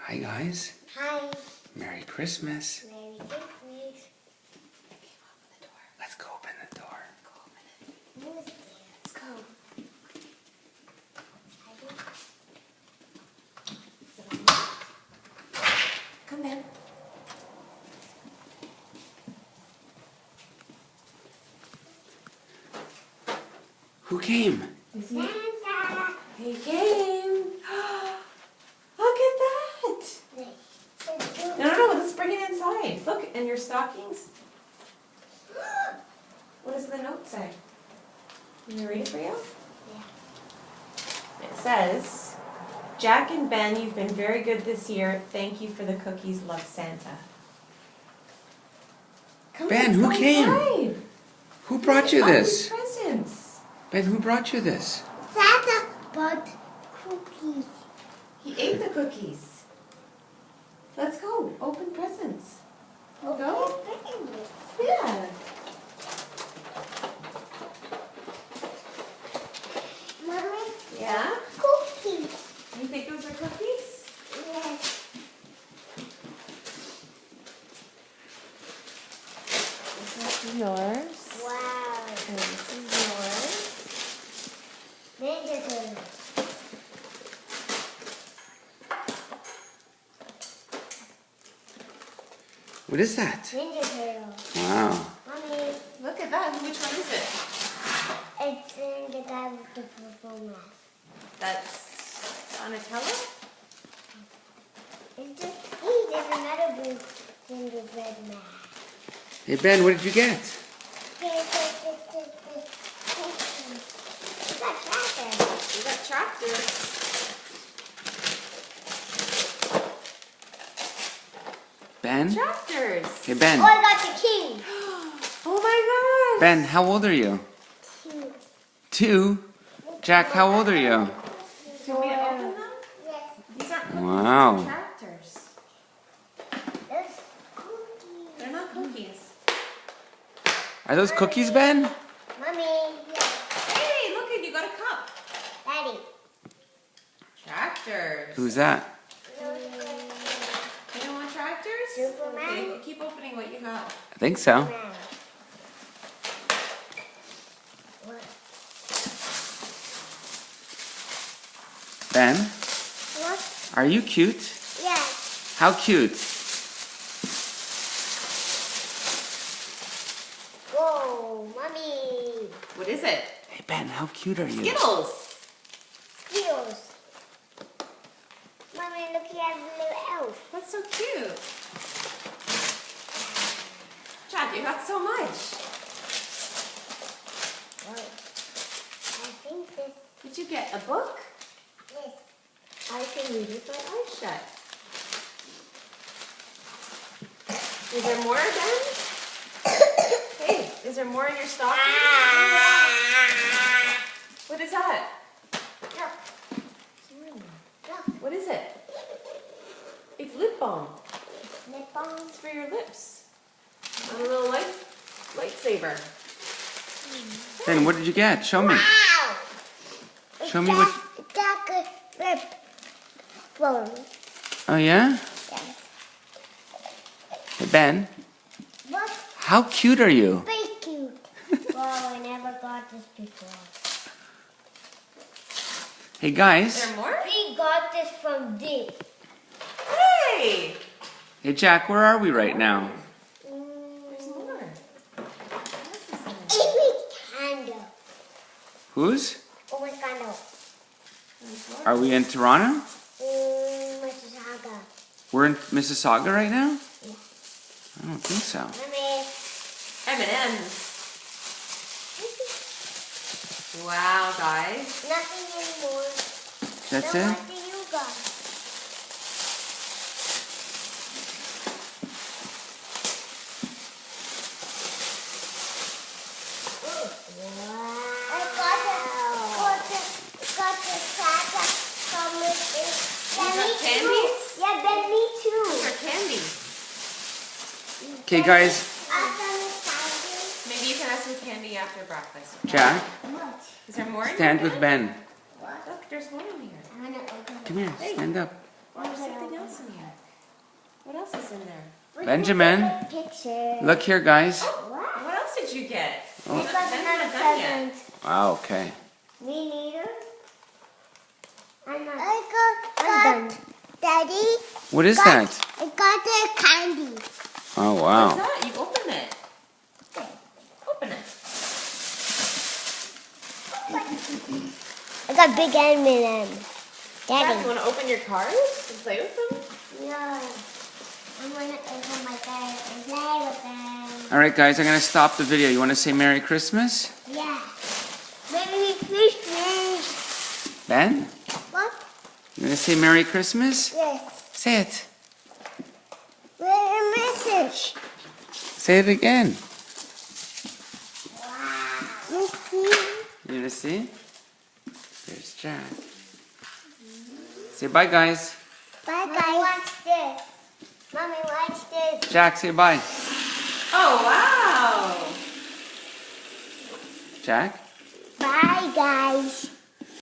Hi guys. Hi. Merry Christmas. Merry Christmas. Let's go open the door. Who's there? Let's go. Come in. Who came? Santa. He came. Look at that. No, let's bring it inside. Look, and your stockings. What does the note say? Can you read it for you? Yeah. It says, Jack and Ben, you've been very good this year. Thank you for the cookies. Love, Santa. Come Ben, on, who let's go came? inside. Who brought you Open this? presents. Ben, who brought you this? Santa bought cookies. He ate the cookies. Let's go. Open presents. Go? Yeah. Mommy, Yeah? cookies. You think those are cookies? Yes. This is yours. Wow. And this is yours. Ninja Turtles. What is that? Ninja Turtles. Wow. Mommy, Look at that. Which one is it? it's in the guy with the purple mask. That's Donatello? It's just, hey, there's another blue in the red mask. Hey Ben, what did you get? We got tractors. We got tractors. Ben? Tractors. Hey Ben. Oh, I got the king. Oh my gosh. Ben, how old are you? 2. 2? Jack, how old are you? Do you want me to open them? Yes. These aren't cookies. Wow. These are tractors. There's cookies. They're not cookies. Are those cookies, Ben? Mommy. Yes. Hey, look at you got a cup. Daddy. Tractors. Who's that? You don't want tractors? Superman. Okay, well, keep opening what you got. I think so. Man. What? Ben, What? are you cute? Yes. How cute? Whoa, Mommy. What is it? Hey Ben, how cute are you? Skittles. Skittles. Mommy, look, he has a little elf. That's so cute. Jack, you got so much. Whoa. I think this Did you get a book? is. I can read with my eyes shut. Is there more, Ben? Hey, is there more in your stocking? What is that? Look, What is it? It's lip balm. lip balm. It's for your lips. And a little lightsaber. Ben, what did you get? Show me. Wow! Show me what- It's lip balm. Oh yeah? Yes. Hey Ben, Look, how cute are you? very cute. Wow, I never got this before. Hey Is guys. there more? We got this from Dick. Hey! Hey Jack, where are we right now? There's more. Amy Candle. Whose? Oh my candle. Are we in Toronto? Mississauga. We're in Mississauga right now? Yeah. I don't think so. Mommy. M&M's. Wow, guys. Nothing anymore. That's Then it? what do you got? I got the Santa from it. You got candies? Yeah, then me too. These are candies. Okay guys, Maybe you can have some candy after breakfast. Jack, What? Is there more in stand here, with Ben? Ben. What? Look, there's more in here. I'm gonna open it. Come here, stand up. Or there's something else in here. What else is in there? Benjamin, Picture. look here, guys. What? What else did you get? I got another present. Wow, okay. Me neither. I got Daddy. What is that? I got the candy. Oh, What's wow. that? You open it. Open it. I got big M&M. Dad, Daddy. you want to open your cards and play with them? Yeah. I'm gonna open my bag and play with them. All right, guys, I'm going to stop the video. You want to say Merry Christmas? Yeah. Merry Christmas. Ben? What? You going to say Merry Christmas? Yes. Say it. Where's a message? Say it again. Wow. You see? You going to see? There's Jack. Say bye, guys. Bye, guys. Watch this. Mommy, watch this. Jack, say bye. Oh, wow. Jack? Bye, guys.